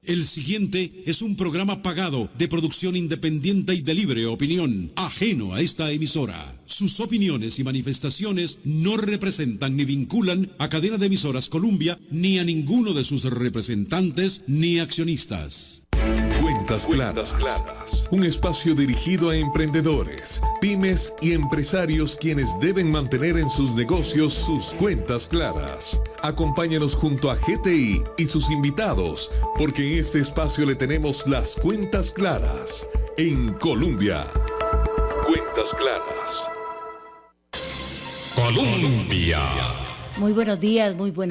El siguiente es un programa pagado de producción independiente y de libre opinión, ajeno a esta emisora. Sus opiniones y manifestaciones no representan ni vinculan a Cadena de Emisoras Columbia, ni a ninguno de sus representantes ni accionistas. Cuentas Claras. Un espacio dirigido a emprendedores, pymes y empresarios quienes deben mantener en sus negocios sus cuentas claras. Acompáñanos junto a GTI y sus invitados, porque en este espacio le tenemos las cuentas claras en Colombia. Cuentas Claras. Colombia. Muy buenos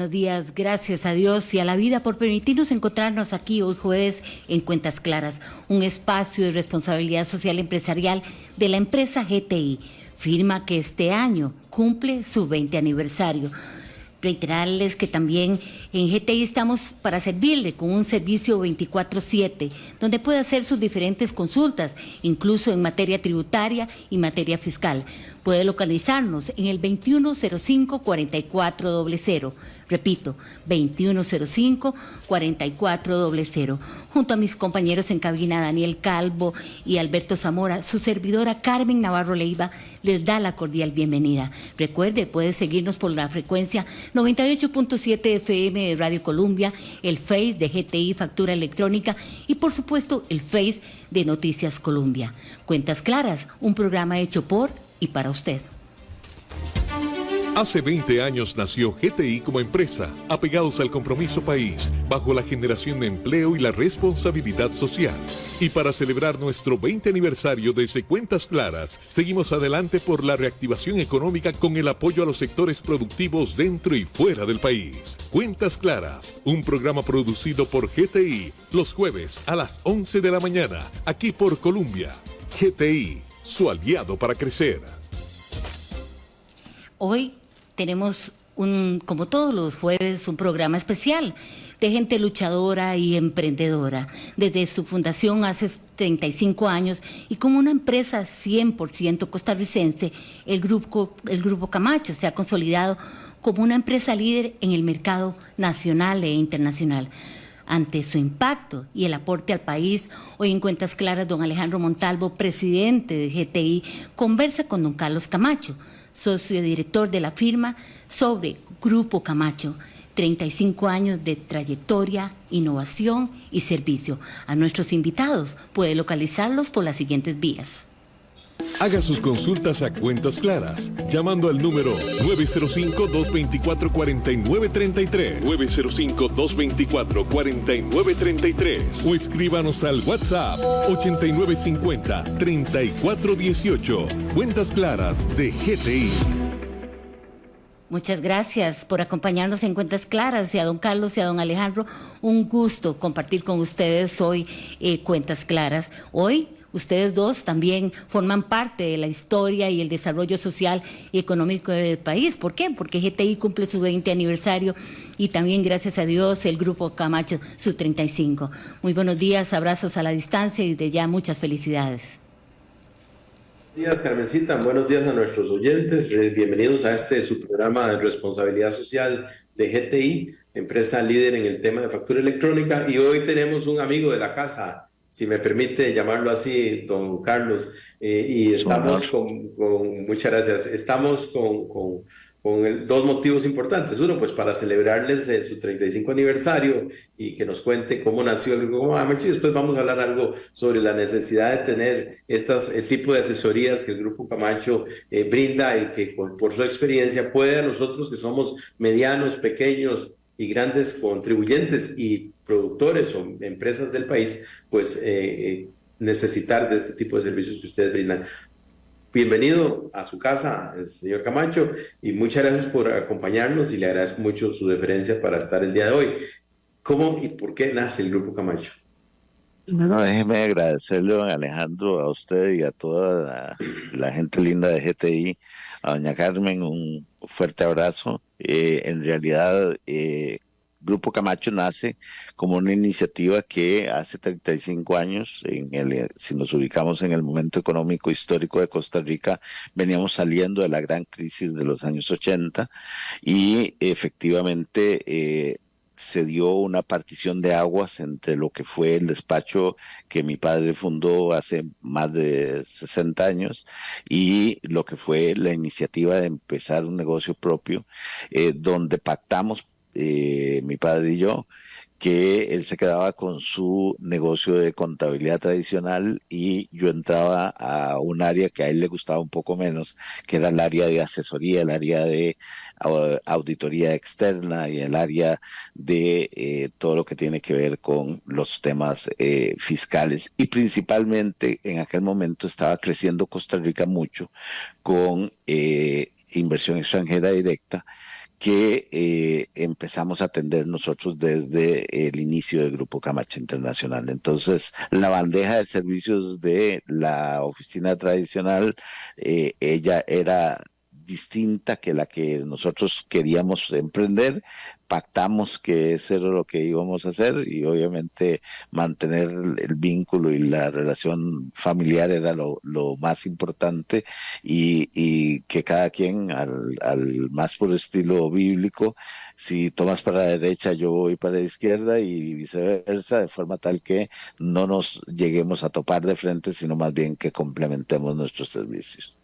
días, gracias a Dios y a la vida por permitirnos encontrarnos aquí hoy jueves en Cuentas Claras, un espacio de responsabilidad social empresarial de la empresa GTI, firma que este año cumple su 20 aniversario. Reiterarles que también en GTI estamos para servirle con un servicio 24/7, donde puede hacer sus diferentes consultas, incluso en materia tributaria y materia fiscal. Puede localizarnos en el 2105-4400. Repito, 2105-4400. Junto a mis compañeros en cabina, Daniel Calvo y Alberto Zamora, su servidora Carmen Navarro Leiva les da la cordial bienvenida. Recuerde, puede seguirnos por la frecuencia 98.7 FM de Radio Colombia, el Face de GTI Factura Electrónica y por supuesto el Face de Noticias Colombia. Cuentas Claras, un programa hecho por y para usted. Hace 20 años nació GTI como empresa, apegados al compromiso país, bajo la generación de empleo y la responsabilidad social. Y para celebrar nuestro 20 aniversario desde Cuentas Claras, seguimos adelante por la reactivación económica con el apoyo a los sectores productivos dentro y fuera del país. Cuentas Claras, un programa producido por GTI, los jueves a las 11 de la mañana, aquí por Colombia. GTI, su aliado para crecer. Hoy tenemos, como todos los jueves, un programa especial de gente luchadora y emprendedora. Desde su fundación hace 35 años y como una empresa 100% costarricense, el Grupo Camacho se ha consolidado como una empresa líder en el mercado nacional e internacional. Ante su impacto y el aporte al país, hoy en Cuentas Claras, don Alejandro Montalvo, presidente de GTI, conversa con don Carlos Camacho, socio director de la firma, sobre Grupo Camacho, 35 años de trayectoria, innovación y servicio. A nuestros invitados puede localizarlos por las siguientes vías. Haga sus consultas a Cuentas Claras, llamando al número 905-224-4933. 905-224-4933. O escríbanos al WhatsApp 8950-3418. Cuentas Claras de GTI. Muchas gracias por acompañarnos en Cuentas Claras, y a don Carlos y a don Alejandro, un gusto compartir con ustedes hoy Cuentas Claras. Hoy ustedes dos también forman parte de la historia y el desarrollo social y económico del país. ¿Por qué? Porque GTI cumple su 20 aniversario y también, gracias a Dios, el Grupo Camacho su 35. Muy buenos días, abrazos a la distancia y de ya muchas felicidades. Buenos días, Carmencita. Buenos días a nuestros oyentes. Bienvenidos a su programa de responsabilidad social de GTI, empresa líder en el tema de factura electrónica. Y hoy tenemos un amigo de la casa, si me permite llamarlo así, don Carlos. Y estamos muchas gracias. Estamos con dos motivos importantes. Uno, pues para celebrarles su 35 aniversario y que nos cuente cómo nació el Grupo Camacho, y después vamos a hablar algo sobre la necesidad de tener el tipo de asesorías que el Grupo Camacho brinda y que por su experiencia puede a nosotros que somos medianos, pequeños y grandes contribuyentes y productores o empresas del país, pues necesitar de este tipo de servicios que ustedes brindan. Bienvenido a su casa, el señor Camacho, y muchas gracias por acompañarnos y le agradezco mucho su deferencia para estar el día de hoy. ¿Cómo y por qué nace el Grupo Camacho? Bueno, déjeme agradecerle, don Alejandro, a usted y a toda la gente linda de GTI, a doña Carmen, un fuerte abrazo. En realidad, Grupo Camacho nace como una iniciativa que hace 35 años, si nos ubicamos en el momento económico histórico de Costa Rica, veníamos saliendo de la gran crisis de los años 80 y efectivamente se dio una partición de aguas entre lo que fue el despacho que mi padre fundó hace más de 60 años y lo que fue la iniciativa de empezar un negocio propio, donde pactamos, mi padre y yo, que él se quedaba con su negocio de contabilidad tradicional y yo entraba a un área que a él le gustaba un poco menos, que era el área de asesoría, el área de auditoría externa y el área de todo lo que tiene que ver con los temas fiscales. Y principalmente en aquel momento estaba creciendo Costa Rica mucho con inversión extranjera directa, que empezamos a atender nosotros desde el inicio del Grupo Camacho Internacional. Entonces, la bandeja de servicios de la oficina tradicional, ella era distinta que la que nosotros queríamos emprender. Pactamos que eso era lo que íbamos a hacer y obviamente mantener el vínculo y la relación familiar era lo más importante y que cada quien al más puro estilo bíblico, si tomas para la derecha yo voy para la izquierda y viceversa, de forma tal que no nos lleguemos a topar de frente, sino más bien que complementemos nuestros servicios.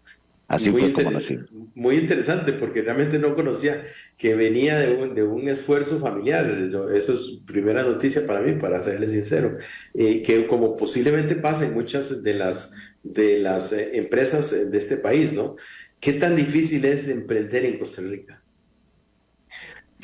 Así fue como nací. Muy interesante, porque realmente no conocía que venía de un esfuerzo familiar. Eso es primera noticia para mí, para serle sincero. Que como posiblemente pasa en muchas de las empresas de este país, ¿no? ¿Qué tan difícil es emprender en Costa Rica?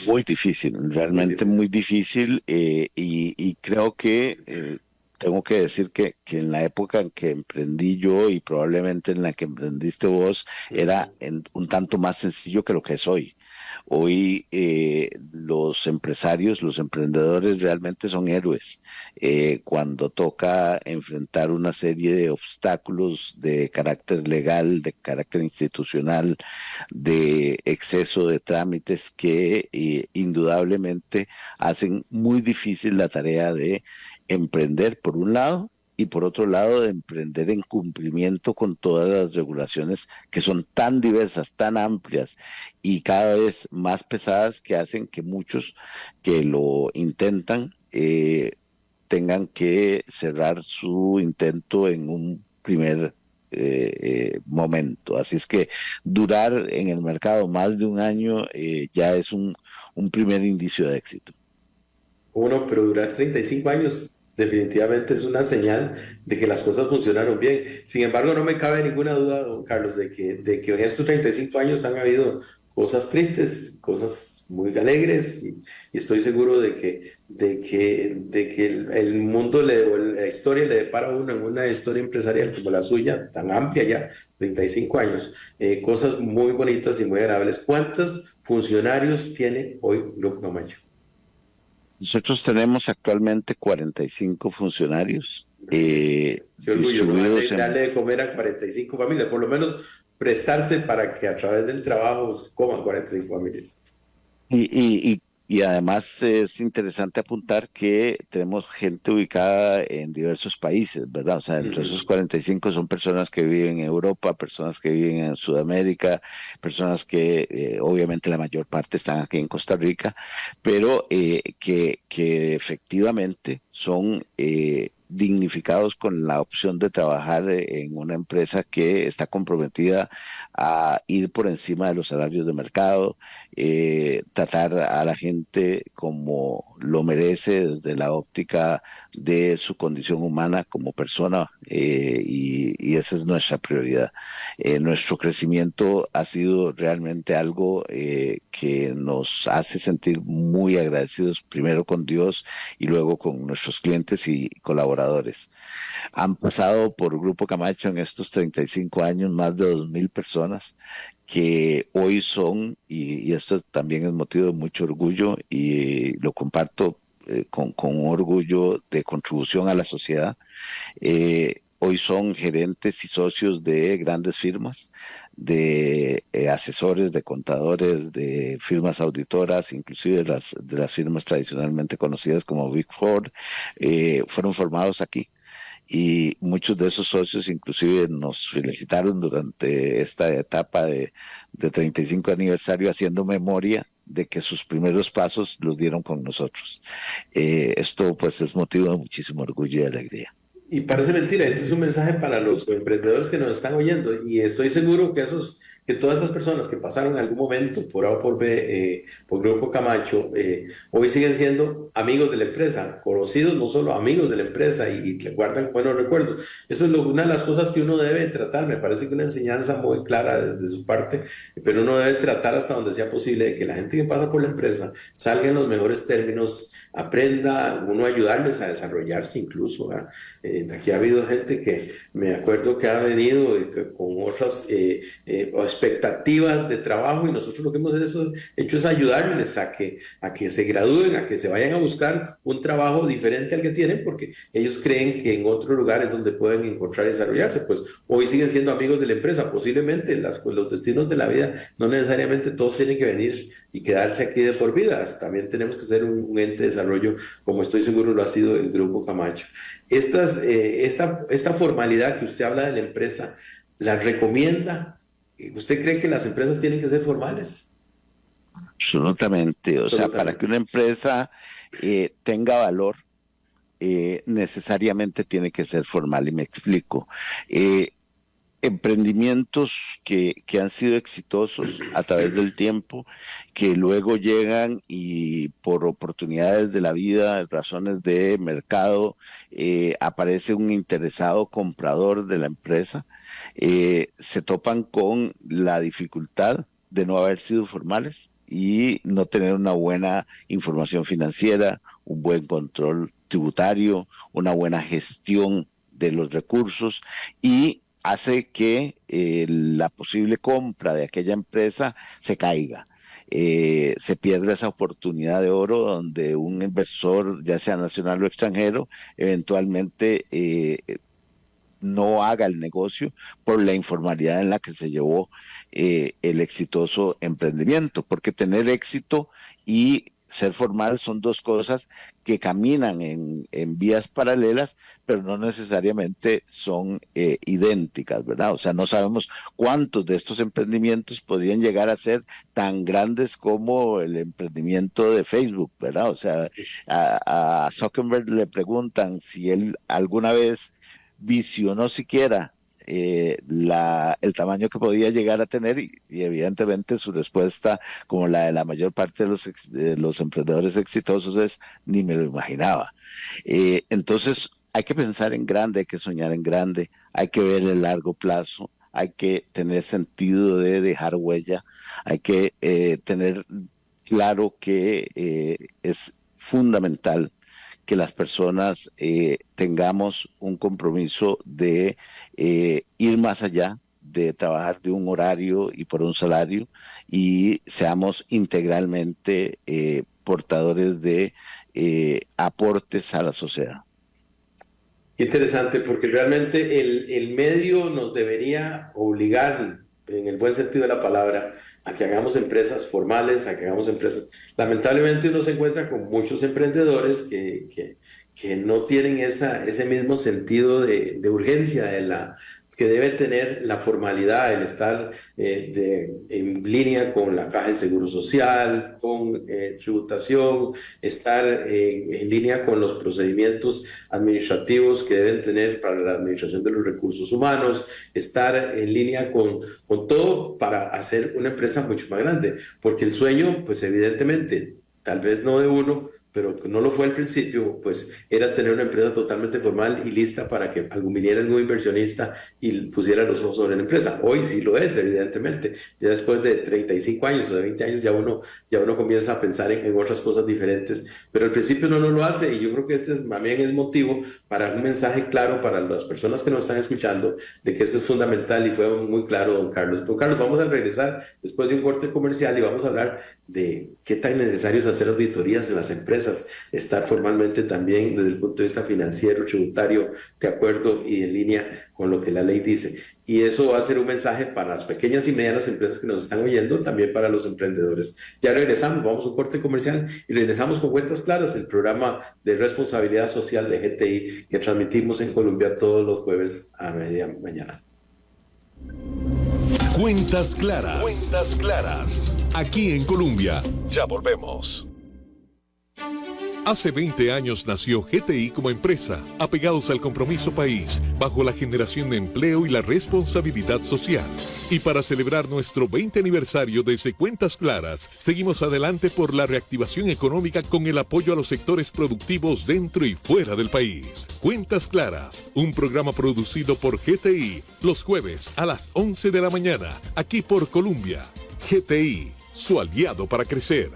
Muy difícil, realmente muy difícil, y creo que tengo que decir que en la época en que emprendí yo y probablemente en la que emprendiste vos era un tanto más sencillo que lo que es hoy. Hoy los empresarios, los emprendedores realmente son héroes cuando toca enfrentar una serie de obstáculos de carácter legal, de carácter institucional, de exceso de trámites que indudablemente hacen muy difícil la tarea de emprender por un lado y por otro lado de emprender en cumplimiento con todas las regulaciones que son tan diversas, tan amplias y cada vez más pesadas que hacen que muchos que lo intentan tengan que cerrar su intento en un primer momento. Así es que durar en el mercado más de un año ya es un primer indicio de éxito. Uno, pero durar 35 años definitivamente es una señal de que las cosas funcionaron bien. Sin embargo, no me cabe ninguna duda, don Carlos, de que en estos 35 años han habido cosas tristes, cosas muy alegres, y estoy seguro de que el mundo, o la historia le depara a uno en una historia empresarial como la suya, tan amplia ya, 35 años, cosas muy bonitas y muy agradables. ¿Cuántos funcionarios tiene hoy Grupo Camacho? Nosotros tenemos actualmente 45 funcionarios Qué orgullo, ¿no? distribuidos Darle de comer a 45 familias, por lo menos prestarse para que a través del trabajo coman 45 familias. y además es interesante apuntar que tenemos gente ubicada en diversos países, ¿verdad? O sea, entre esos 45 son personas que viven en Europa, personas que viven en Sudamérica, personas que obviamente la mayor parte están aquí en Costa Rica, pero que efectivamente son dignificados con la opción de trabajar en una empresa que está comprometida a ir por encima de los salarios de mercado, tratar a la gente como lo merece desde la óptica de su condición humana como persona, y esa es nuestra prioridad. Nuestro crecimiento ha sido realmente algo que nos hace sentir muy agradecidos, primero con Dios y luego con nuestros clientes y colaboradores. Han pasado por Grupo Camacho en estos 35 años más de 2,000 personas que hoy son, y esto también es motivo de mucho orgullo y lo comparto con un orgullo de contribución a la sociedad. Hoy son gerentes y socios de grandes firmas, de asesores, de contadores, de firmas auditoras, inclusive de las firmas tradicionalmente conocidas como Big Four, fueron formados aquí. Y muchos de esos socios inclusive nos felicitaron durante esta etapa de 35 aniversario haciendo memoria de que sus primeros pasos los dieron con nosotros. Esto pues es motivo de muchísimo orgullo y alegría. Y parece mentira, esto es un mensaje para los emprendedores que nos están oyendo y estoy seguro que todas esas personas que pasaron en algún momento por A o por B, por Grupo Camacho, hoy siguen siendo amigos de la empresa, conocidos, no solo amigos de la empresa y que guardan buenos recuerdos. Eso es una de las cosas que uno debe tratar, me parece que una enseñanza muy clara desde su parte, pero uno debe tratar hasta donde sea posible de que la gente que pasa por la empresa salga en los mejores términos, aprenda, uno ayudarles a desarrollarse incluso, ¿verdad? Aquí ha habido gente que me acuerdo que ha venido con otras expectativas de trabajo y nosotros lo que hemos hecho es ayudarles a que se gradúen, a que se vayan a buscar un trabajo diferente al que tienen porque ellos creen que en otro lugar es donde pueden encontrar y desarrollarse. Pues hoy siguen siendo amigos de la empresa, posiblemente los destinos de la vida no necesariamente todos tienen que venir y quedarse aquí de por vida, también tenemos que ser un ente de desarrollo como estoy seguro lo ha sido el Grupo Camacho. Esta formalidad que usted habla de la empresa, ¿la recomienda? ¿Usted cree que las empresas tienen que ser formales? Absolutamente. O sea, para que una empresa tenga valor, necesariamente tiene que ser formal. Y me explico. Emprendimientos que han sido exitosos a través del tiempo, que luego llegan y por oportunidades de la vida, razones de mercado, aparece un interesado comprador de la empresa, se topan con la dificultad de no haber sido formales y no tener una buena información financiera, un buen control tributario, una buena gestión de los recursos y hace que la posible compra de aquella empresa se caiga. Se pierde esa oportunidad de oro donde un inversor, ya sea nacional o extranjero, eventualmente no haga el negocio por la informalidad en la que se llevó el exitoso emprendimiento, porque tener éxito y ser formal son dos cosas que caminan en vías paralelas, pero no necesariamente son idénticas, ¿verdad? O sea, no sabemos cuántos de estos emprendimientos podrían llegar a ser tan grandes como el emprendimiento de Facebook, ¿verdad? O sea, a Zuckerberg le preguntan si él alguna vez visionó siquiera el tamaño que podía llegar a tener y evidentemente su respuesta, como la de la mayor parte de los emprendedores exitosos, es ni me lo imaginaba. Entonces hay que pensar en grande, hay que soñar en grande, hay que ver el largo plazo, hay que tener sentido de dejar huella, hay que tener claro que es fundamental que las personas tengamos un compromiso de ir más allá, de trabajar de un horario y por un salario y seamos integralmente portadores de aportes a la sociedad. Interesante, porque realmente el medio nos debería obligar, en el buen sentido de la palabra, a que hagamos empresas formales, a que hagamos empresas. Lamentablemente uno se encuentra con muchos emprendedores que no tienen ese mismo sentido de urgencia que debe tener la formalidad, el estar en línea con la Caja del Seguro Social, con tributación, estar en línea con los procedimientos administrativos que deben tener para la administración de los recursos humanos, estar en línea con todo para hacer una empresa mucho más grande, porque el sueño, pues evidentemente, tal vez no de uno, pero que no lo fue al principio, pues era tener una empresa totalmente formal y lista para que viniera algún inversionista y pusiera los ojos sobre la empresa. Hoy sí lo es, evidentemente. Ya después de 35 años o de 20 años ya uno comienza a pensar en otras cosas diferentes, pero al principio uno no lo hace y yo creo que este también es motivo para un mensaje claro para las personas que nos están escuchando de que eso es fundamental y fue muy claro, don Carlos. Don Carlos, vamos a regresar después de un corte comercial y vamos a hablar de qué tan necesario es hacer auditorías en las empresas, estar formalmente también desde el punto de vista financiero, tributario, de acuerdo y en línea con lo que la ley dice. Y eso va a ser un mensaje para las pequeñas y medianas empresas que nos están oyendo, también para los emprendedores. Ya regresamos, vamos a un corte comercial y regresamos con Cuentas Claras, el programa de responsabilidad social de GTI que transmitimos en Colombia todos los jueves a media mañana. Cuentas Claras. Cuentas Claras. Aquí en Colombia, Ya volvemos. Hace 20 años nació GTI como empresa, apegados al compromiso país, bajo la generación de empleo y la responsabilidad social. Y para celebrar nuestro 20 aniversario desde Cuentas Claras, seguimos adelante por la reactivación económica con el apoyo a los sectores productivos dentro y fuera del país. Cuentas Claras, un programa producido por GTI, los jueves a las 11 de la mañana, aquí por Colombia. GTI, su aliado para crecer.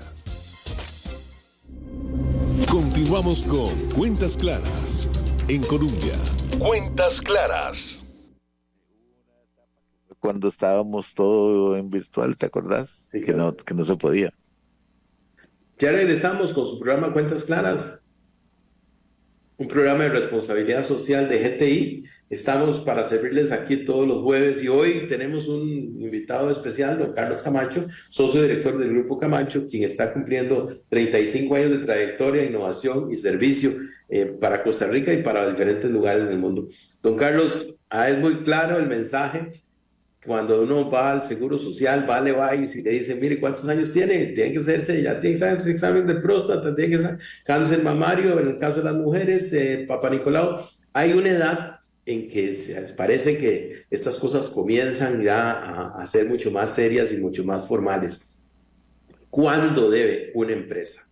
Continuamos con Cuentas Claras en Colombia. Cuentas Claras. Cuando estábamos todo en virtual, ¿te acordás? Sí, que no se podía. Ya regresamos con su programa Cuentas Claras, un programa de responsabilidad social de GTI. Estamos para servirles aquí todos los jueves y hoy tenemos un invitado especial, don Carlos Camacho, socio director del Grupo Camacho, quien está cumpliendo 35 años de trayectoria, innovación y servicio para Costa Rica y para diferentes lugares del mundo. Don Carlos, es muy claro el mensaje. Cuando uno va al Seguro Social, va y si le dicen, mire, ¿cuántos años tiene? Tiene que hacerse, ya tiene que hacerse examen de próstata, tiene que hacer cáncer mamario, en el caso de las mujeres, Papá Nicolau. Hay una edad en que parece que estas cosas comienzan ya a ser mucho más serias y mucho más formales. ¿Cuándo debe una empresa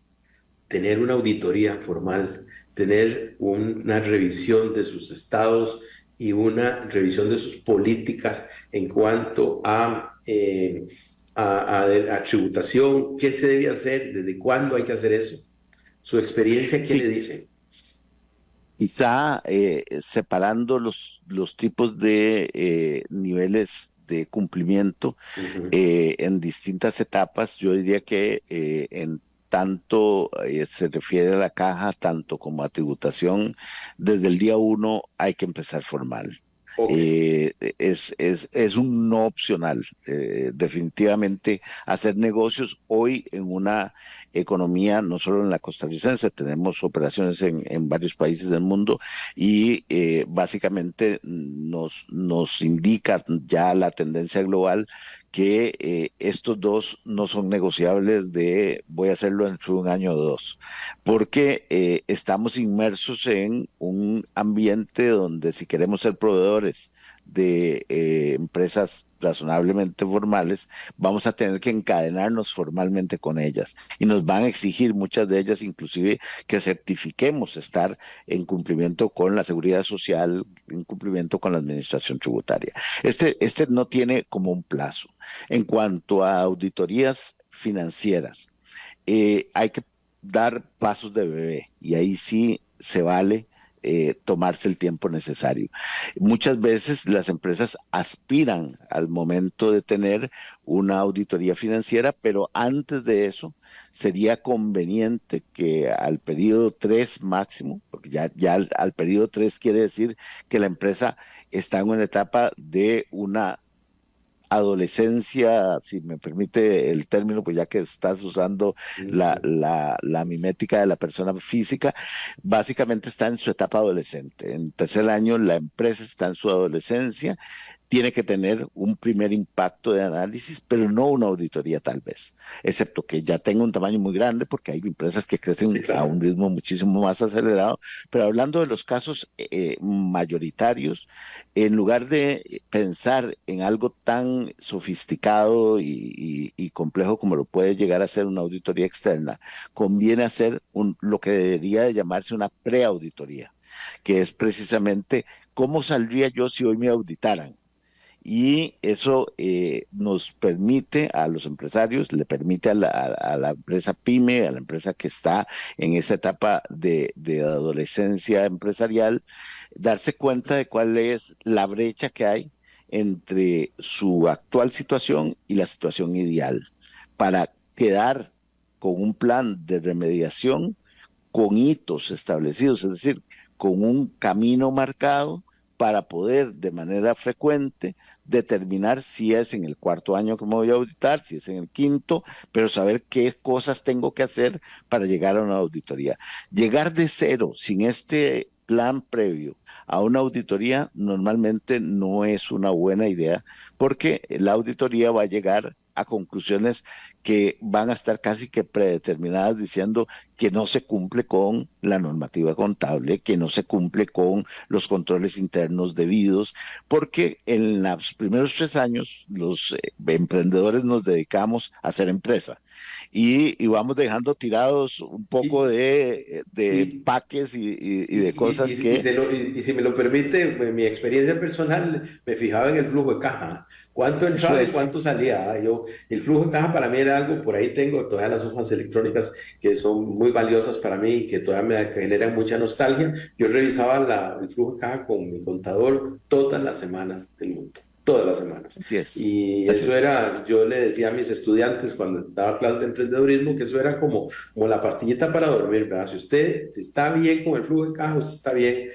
tener una auditoría formal, tener una revisión de sus estados y una revisión de sus políticas en cuanto a tributación? ¿Qué se debe hacer? ¿Desde cuándo hay que hacer eso? ¿Su experiencia qué le dice? Quizá separando los tipos de niveles de cumplimiento en distintas etapas, yo diría que en tanto se refiere a la caja, tanto como a tributación, desde el día 1 hay que empezar formal. Okay. Es un no opcional. Definitivamente hacer negocios hoy en una economía, no solo en la costarricense, tenemos operaciones en varios países del mundo y básicamente nos indica ya la tendencia global que estos dos no son negociables de voy a hacerlo dentro de un año o dos, porque estamos inmersos en un ambiente donde si queremos ser proveedores de empresas razonablemente formales, vamos a tener que encadenarnos formalmente con ellas y nos van a exigir muchas de ellas inclusive que certifiquemos estar en cumplimiento con la seguridad social, en cumplimiento con la administración tributaria. Este no tiene como un plazo. En cuanto a auditorías financieras, hay que dar pasos de bebé y ahí sí se vale tomarse el tiempo necesario. Muchas veces las empresas aspiran al momento de tener una auditoría financiera, pero antes de eso sería conveniente que al periodo 3 máximo, porque ya al periodo 3 quiere decir que la empresa está en una etapa de una adolescencia, si me permite el término, pues ya que estás usando la mimética de la persona física, básicamente está en su etapa adolescente. En tercer año la empresa está en su adolescencia, tiene que tener un primer impacto de análisis, pero no una auditoría tal vez, excepto que ya tenga un tamaño muy grande, porque hay empresas que crecen a un ritmo muchísimo más acelerado. Pero hablando de los casos mayoritarios, en lugar de pensar en algo tan sofisticado y complejo como lo puede llegar a ser una auditoría externa, conviene hacer lo que debería de llamarse una preauditoría, que es precisamente cómo saldría yo si hoy me auditaran. Y eso nos permite a los empresarios, le permite a la empresa pyme, a la empresa que está en esa etapa de adolescencia empresarial, darse cuenta de cuál es la brecha que hay entre su actual situación y la situación ideal, para quedar con un plan de remediación con hitos establecidos, es decir, con un camino marcado para poder de manera frecuente determinar si es en el cuarto año que me voy a auditar, si es en el quinto, pero saber qué cosas tengo que hacer para llegar a una auditoría. Llegar de cero sin este plan previo a una auditoría normalmente no es una buena idea, porque la auditoría va a llegar a conclusiones que van a estar casi que predeterminadas, diciendo que no se cumple con la normativa contable, que no se cumple con los controles internos debidos, porque en los primeros 3 años los emprendedores nos dedicamos a hacer empresa y vamos dejando tirados un poco de Y, paques y de cosas que... y si me lo permite, pues, mi experiencia personal, me fijaba en el flujo de caja. ¿Cuánto Eso entraba y es. cuánto salía? El flujo de caja para mí era algo, por ahí tengo todas las hojas electrónicas que son muy valiosas para mí y que todavía me generan mucha nostalgia. Yo revisaba el flujo de caja con mi contador todas las semanas del mundo. Todas las semanas. Así es. Y Así eso es. era, yo le decía a mis estudiantes cuando daba clases de emprendedurismo, que eso era como la pastillita para dormir, ¿verdad? Si usted está bien con el flujo de caja, usted está bien,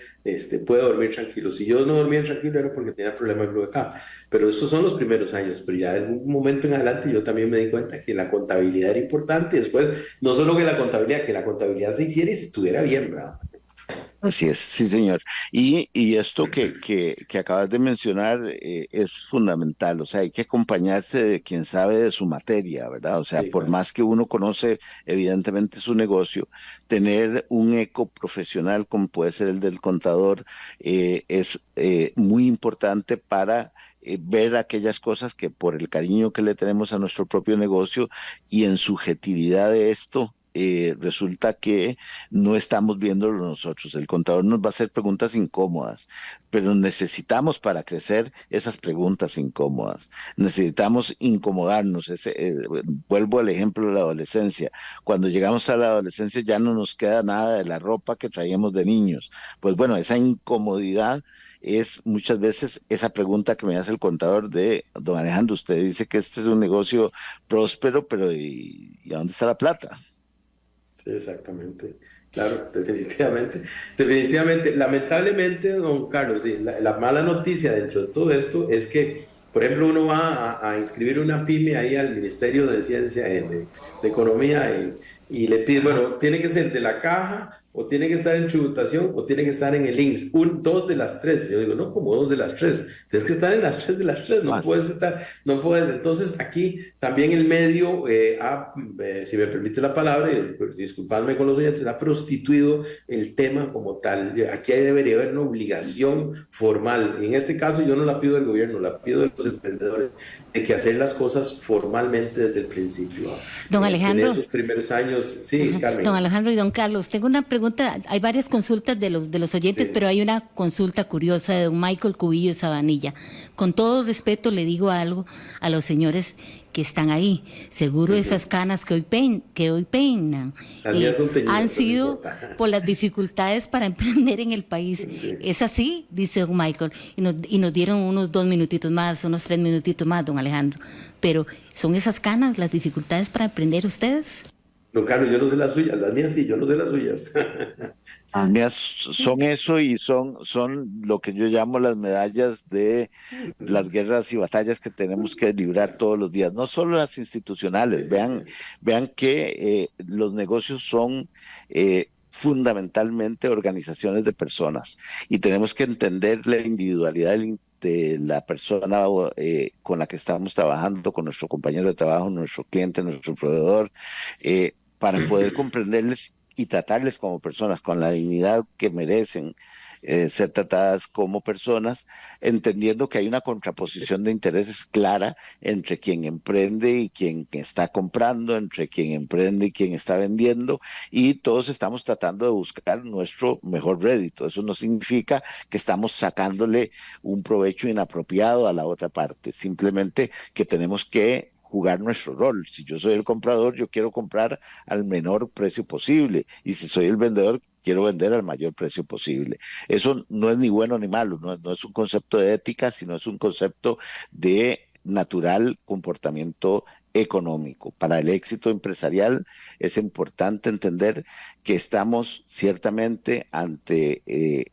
puede dormir tranquilo. Si yo no dormía tranquilo era porque tenía problemas de flujo de caja. Pero esos son los primeros años, pero ya en un momento en adelante yo también me di cuenta que la contabilidad era importante. Y después, no solo que la contabilidad se hiciera y se estuviera bien, ¿verdad? Así es, sí, señor. Y esto que acabas de mencionar es fundamental, o sea, hay que acompañarse de quien sabe de su materia, ¿verdad? O sea, Sí, por claro. más que uno conoce evidentemente su negocio, tener un eco profesional como puede ser el del contador es muy importante para... ver aquellas cosas que por el cariño que le tenemos a nuestro propio negocio y en subjetividad de esto, resulta que no estamos viéndolo nosotros. El contador nos va a hacer preguntas incómodas, pero necesitamos para crecer esas preguntas incómodas. Necesitamos incomodarnos. Vuelvo al ejemplo de la adolescencia. Cuando llegamos a la adolescencia ya no nos queda nada de la ropa que traíamos de niños. Pues bueno, esa incomodidad es muchas veces esa pregunta que me hace el contador de, don Alejandro, usted dice que este es un negocio próspero, pero ¿y a dónde está la plata? Sí, exactamente. Claro, definitivamente. Definitivamente. Lamentablemente, don Carlos, sí, la mala noticia dentro de todo esto es que, por ejemplo, uno va a inscribir una pyme ahí al Ministerio de Ciencia, de Economía, y le pide, Ajá. bueno, tiene que ser de la caja, o tiene que estar en tributación, o tiene que estar en el INSS. Dos de las tres. Yo digo, no, como dos de las tres. Tienes que estar en las tres de las tres. No puedes Más. estar, no puedes. Entonces, aquí también el medio si me permite la palabra, y, pues, disculpadme con los oyentes, ha prostituido el tema como tal. Aquí debería haber una obligación formal. En este caso, yo no la pido del gobierno, la pido de los emprendedores, de que hacer las cosas formalmente desde el principio. Don En Alejandro. esos primeros años, sí, Ajá. Don Carmen. Alejandro y don Carlos, tengo una pregunta. Hay varias consultas de los oyentes, pero Sí. hay una consulta curiosa de don Michael Cubillo Sabanilla. Con todo respeto le digo algo a los señores que están ahí. Seguro esas canas que hoy peinan Las mías son teñidas, han pero no sido importa. por las dificultades para emprender en el país. Sí. Es así, dice don Michael. Y nos dieron unos 2 minutitos más, unos 3 minutitos más, don Alejandro. Pero ¿son esas canas las dificultades para emprender ustedes? Don Carlos, yo no sé las suyas, las mías sí, yo no sé las suyas. Las mías son eso y son lo que yo llamo las medallas de las guerras y batallas que tenemos que librar todos los días, no solo las institucionales. Vean que los negocios son fundamentalmente organizaciones de personas y tenemos que entender la individualidad de la persona con la que estamos trabajando, con nuestro compañero de trabajo, nuestro cliente, nuestro proveedor, para poder comprenderles y tratarles como personas con la dignidad que merecen ser tratadas como personas, entendiendo que hay una contraposición de intereses clara entre quien emprende y quien está comprando, entre quien emprende y quien está vendiendo, y todos estamos tratando de buscar nuestro mejor rédito. Eso no significa que estamos sacándole un provecho inapropiado a la otra parte, simplemente que tenemos que jugar nuestro rol. Si yo soy el comprador, yo quiero comprar al menor precio posible, y si soy el vendedor, quiero vender al mayor precio posible. Eso no es ni bueno ni malo, no es un concepto de ética, sino es un concepto de natural comportamiento económico. Para el éxito empresarial es importante entender que estamos ciertamente ante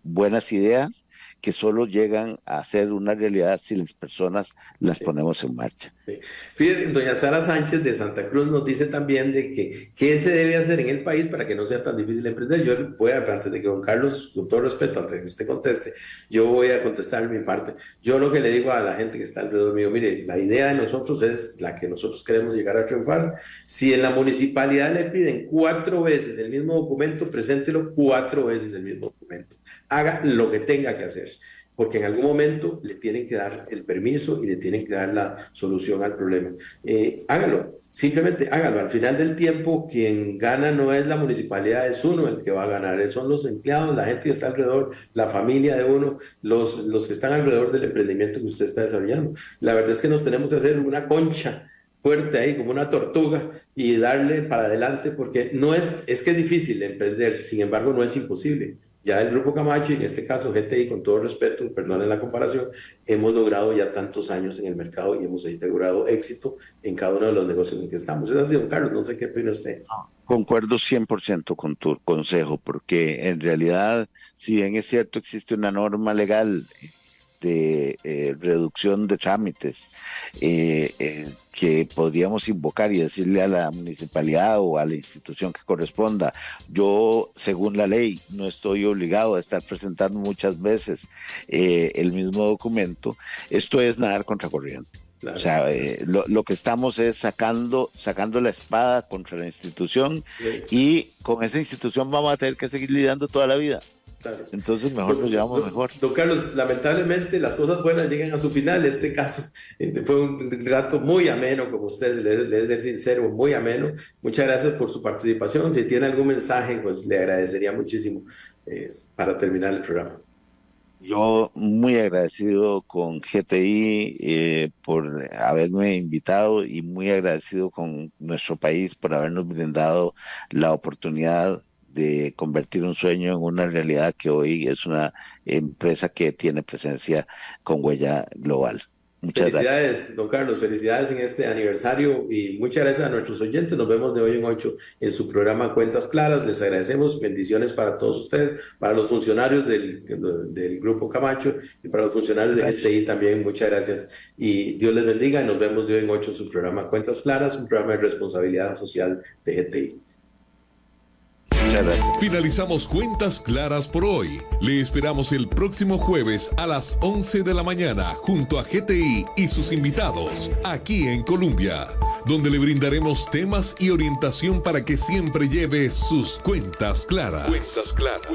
buenas ideas que solo llegan a ser una realidad si las personas las ponemos en marcha. Sí. Fíjate, doña Sara Sánchez de Santa Cruz nos dice también de que qué se debe hacer en el país para que no sea tan difícil emprender. Yo voy a, antes de que don Carlos, con todo respeto, antes de que usted conteste, yo voy a contestar mi parte. Yo lo que le digo a la gente que está alrededor mío, mire, la idea de nosotros es la que nosotros queremos llegar a triunfar. Si en la municipalidad le piden 4 veces el mismo documento, preséntelo 4 veces el mismo documento. Haga lo que tenga que hacer, porque en algún momento le tienen que dar el permiso y le tienen que dar la solución al problema. Hágalo, simplemente hágalo. Al final del tiempo, quien gana no es la municipalidad, es uno el que va a ganar, son los empleados, la gente que está alrededor, la familia de uno, los que están alrededor del emprendimiento que usted está desarrollando. La verdad es que nos tenemos que hacer una concha fuerte ahí, como una tortuga, y darle para adelante, porque no es que es difícil emprender, sin embargo no es imposible. Ya el Grupo Camacho, y en este caso GTI, con todo respeto, perdonen la comparación, hemos logrado ya tantos años en el mercado y hemos logrado éxito en cada uno de los negocios en que estamos. Es así, don Carlos, no sé qué opina usted. Concuerdo 100% con tu consejo, porque en realidad, si bien es cierto, existe una norma legal de reducción de trámites que podríamos invocar y decirle a la municipalidad o a la institución que corresponda, yo según la ley no estoy obligado a estar presentando muchas veces el mismo documento. Esto es nadar contracorriente. Claro. O sea, lo que estamos es sacando la espada contra la institución, sí. Y con esa institución vamos a tener que seguir lidiando toda la vida. Claro. Entonces mejor nos llevamos mejor. Don Carlos, lamentablemente las cosas buenas llegan a su final. Este caso fue un rato muy ameno, como ustedes, le de ser sincero, muy ameno. Muchas gracias por su participación. Si tiene algún mensaje, pues le agradecería muchísimo para terminar el programa. Yo muy agradecido con GTI por haberme invitado y muy agradecido con nuestro país por habernos brindado la oportunidad de convertir un sueño en una realidad que hoy es una empresa que tiene presencia con huella global. Muchas gracias, don Carlos, felicidades en este aniversario y muchas gracias a nuestros oyentes. Nos vemos de hoy en 8 en su programa Cuentas Claras. Les agradecemos, bendiciones para todos ustedes, para los funcionarios del Grupo Camacho y para los funcionarios de GTI también, muchas gracias y Dios les bendiga y nos vemos de hoy en 8 en su programa Cuentas Claras, un programa de responsabilidad social de GTI. Finalizamos Cuentas Claras por hoy. Le esperamos el próximo jueves a las 11 de la mañana junto a GTI y sus invitados aquí en Colombia, donde le brindaremos temas y orientación para que siempre lleve sus cuentas claras. Cuentas claras.